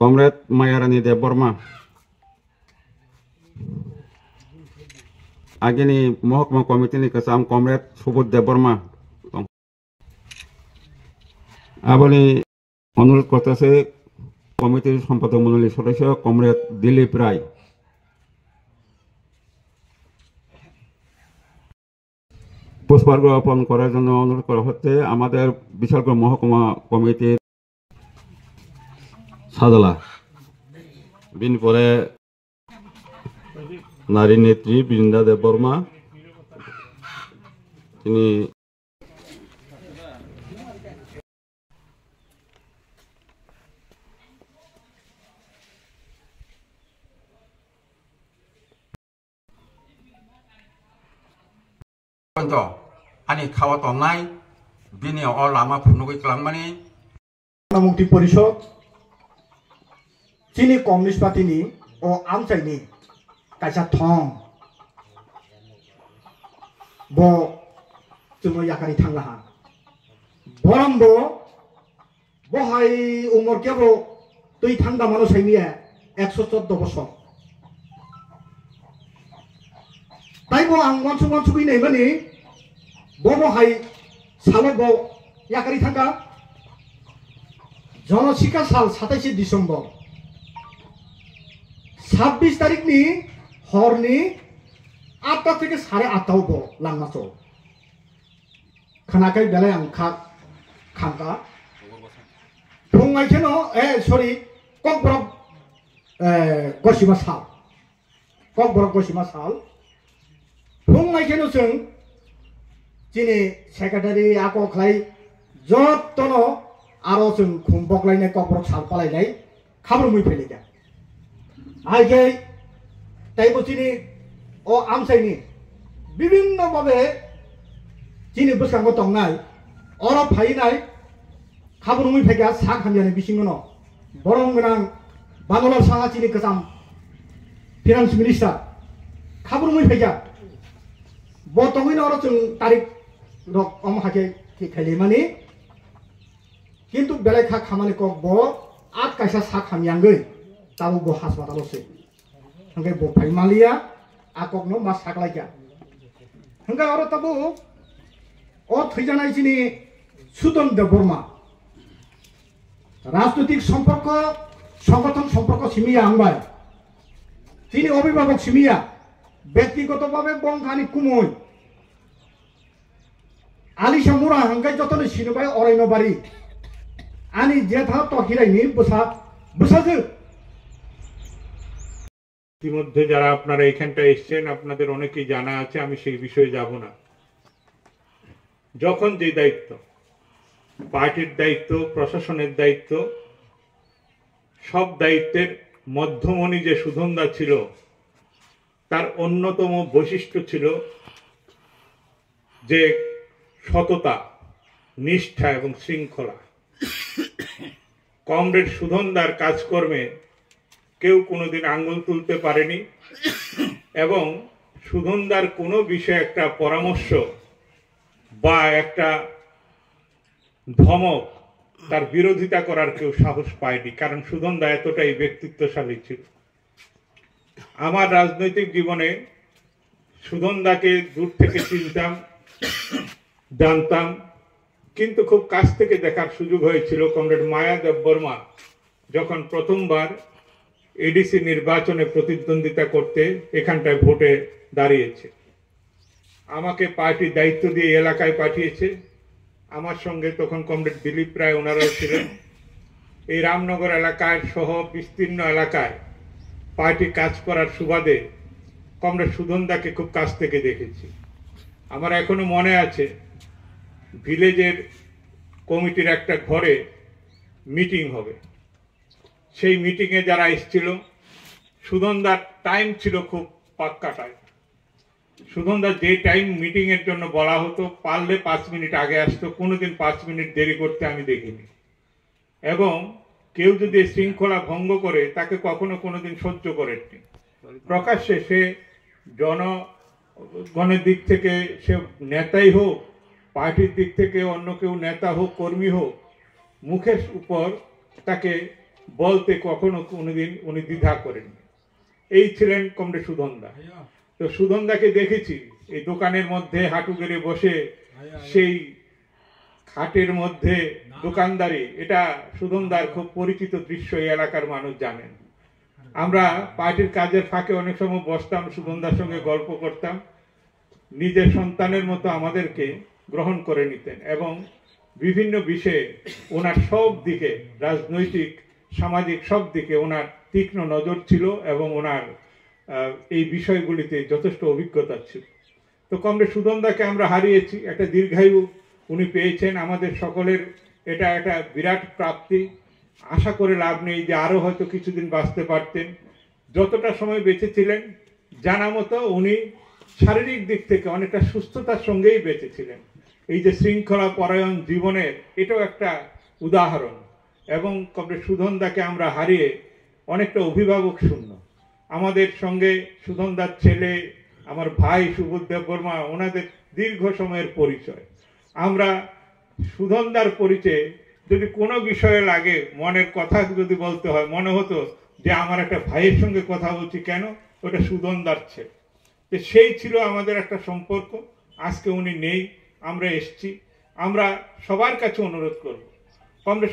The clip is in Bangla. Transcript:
কমরেড মায়ারানী দেববর্মা, আগেনি মহকুমা কমিটিনি কেসাম কমরেড সুবোধ দেববর্মা আবনি অনুরোধ করতেছে কমিটির সম্পাদক মণ্ডলীর সদস্য কমরেড দিলীপ রায়। পুষ্পার্ঘ অর্পণ করার জন্য অনুরোধ করা হচ্ছে আমাদের বিশালগড় মহকুমা কমিটির সাজলা, বিন পরে নারী নেত্রী বৃন্দা দেববর্মা, তিনি আনি খাওয়া তন্নাই বিনি অ লামা ফুনুগৈ ক্লাংমানি মুক্তি পরিষদ चीनी कम्युनिस्ट पार्टी ओ आमचाइनि कायसा थं बो जोङो याकारि थांलाहा बरंबो बहाय उमर केबो तै थांदा मानो साइनिया 114 बছর ताइबो आं मनसु बिनै माने बहाय सालो बो याकारि थांगा जनशिक्षा साल 27 डिसेम्बर 26 तारीख नि हरनि 8टा থেকে 8:30 बो लांनाचो खानाखाय बेलाय आं खांका फुंआइखेनो सरि ककबरक गसिमा साल फुंआइखेनो जों दिनै सेक्रेटारि आको खाय जतनो आरो जों खुमबकलायनाय ककबरक साल पालायनाय खाब्र मुइ फैलायगा आइके ताइबो चिनी ओ आमसाइनि विभिन्न भावे चिनी बसकांगो तंनाय अर फाइनाय खाब्र मुइ फैगा सा खामयानि बिसिंगनो बरं गोनां बांगलार साहा चिनी गोजाम फाइनान्स मिनिस्टार खाब्र मुइ फैगा बतंगैनो अर जों तारिख रक अमहाके खायलेमानि किन्तु बेलायखा खामानि को बो आत कायसा सा खामयांगै ताबो बो हासपातालसे हंगे बो फाइमालिया आककनो मा साकलायगा हंगे अर ताबो ओ थैजानाय जिनि सुदन देबबर्मा राजनैतिक सम्पर्क संगठन सम्पर्क सिमिया आंबाय তিনি অভিভাবক সিমিয়া ব্যক্তিগতভাবে বংখানি কুমই আলিশা মুরা হাঙ্গাই যতনে সিনবাই অরণ্যবাড়ি আনি জেঠা তহিরাইনি বসাজু ইতিমধ্যে যারা আপনারা এখানটা এসেছেন আপনাদের অনেকেই জানা আছে, আমি সেই বিষয়ে যাব না। যখন যে দায়িত্ব, পার্টির দায়িত্ব, প্রশাসনের দায়িত্ব, সব দায়িত্বের মধ্যমণি যে সুধনদা ছিল, তার অন্যতম বৈশিষ্ট্য ছিল যে সততা, নিষ্ঠা এবং শৃঙ্খলা। কমরেড সুধনদার কাজকর্মে কেউ কোনোদিন আঙ্গুল তুলতে পারেনি এবং সুধনদার কোনো বিষয়ে একটা পরামর্শ বা একটা ধমক তার বিরোধিতা করার কেউ সাহস পায়নি, কারণ সুধনদা এতটাই ব্যক্তিত্বশালী ছিল। আমার রাজনৈতিক জীবনে সুধনদাকে দূর থেকে চিনতাম, জানতাম, কিন্তু খুব কাছ থেকে দেখার সুযোগ হয়েছিল কমরেড মায়া দেববর্মা যখন প্রথমবার এডিসি নির্বাচনে প্রতিদ্বন্দ্বিতা করতে এখানটায় ভোটে দাঁড়িয়েছে। আমাকে পার্টি দায়িত্ব দিয়ে এলাকায় পাঠিয়েছে। আমার সঙ্গে তখন কমরেড দিলীপ রায় ওনারাও ছিলেন। এই রামনগর এলাকায় সহ বিস্তীর্ণ এলাকায় পার্টি কাজ করার সুবাদে কমরেড সুধনদাকে খুব কাছ থেকে দেখেছি। আমার এখনো মনে আছে, ভিলেজের কমিটির একটা ঘরে মিটিং হবে, সেই মিটিংয়ে যারা এসেছিল, সুধনদার টাইম ছিল খুব পাক্কা টাইম। সুধনদার যে টাইম মিটিংয়ের জন্য বলা হতো, পারলে 5 মিনিট আগে আসতো, কোনোদিন 5 মিনিট দেরি করতে আমি দেখিনি। এবং কেউ যদি শৃঙ্খলা ভঙ্গ করে তাকে কখনো কোনোদিন সহ্য করেননি। প্রকাশ্যে সে জনগণের দিক থেকে সে নেতাই হোক, পার্টির দিক থেকে অন্য কেউ নেতা হোক, কর্মী হোক, মুখের উপর তাকে বলতে কখনো কোনোদিন উনি দ্বিধা করেননি। এই ছিলেন কমরেড সুধনদা। তো সুধনদাকে দেখেছি এই দোকানের মধ্যে হাঁটু গেড়ে বসে সেই খাটের মধ্যে দোকানদারি, এটা সুধনদার খুব পরিচিত দৃশ্য, এই এলাকার মানুষ জানেন। আমরা পার্টির কাজের ফাঁকে অনেক সময় বসতাম, সুধনদার সঙ্গে গল্প করতাম। নিজের সন্তানের মতো আমাদেরকে গ্রহণ করে নিতেন এবং বিভিন্ন বিষয়ে ওনার সব দিকে, রাজনৈতিক সামাজিক সব দিকে ওনার তীক্ষ্ণ নজর ছিল এবং ওনার এই বিষয়গুলিতে যথেষ্ট অভিজ্ঞতা ছিল। তো কমরেড সুধনদাকে আমরা হারিয়েছি, একটা দীর্ঘায়ু উনি পেয়েছেন। আমাদের সকলের এটা একটা বিরাট প্রাপ্তি। আশা করে লাভ নেই যে আরও হয়তো কিছুদিন বাঁচতে পারতেন। যতটা সময় বেঁচে ছিলেন জানা মতো উনি শারীরিক দিক থেকে অনেকটা সুস্থতার সঙ্গেই বেঁচে ছিলেন। এই যে শৃঙ্খলা পরায়ণ জীবনের, এটাও একটা উদাহরণ। এবং কমরেড সুধনদাকে আমরা হারিয়ে অনেকটা অভিভাবক শূন্য। আমাদের সঙ্গে সুধনদার ছেলে, আমার ভাই সুবোধ দেববর্মা, ওনাদের দীর্ঘ সময়ের পরিচয়। আমরা সুধনদার পরিচয়ে যদি কোনো বিষয়ে লাগে, মনের কথা যদি বলতে হয়, মনে হতো যে আমার একটা ভাইয়ের সঙ্গে কথা বলছি, কেন, ওটা সুধনদার ছেলে। তো সেই ছিল আমাদের একটা সম্পর্ক। আজকে উনি নেই, আমরা এসছি। আমরা সবার কাছে অনুরোধ করব, কমরেড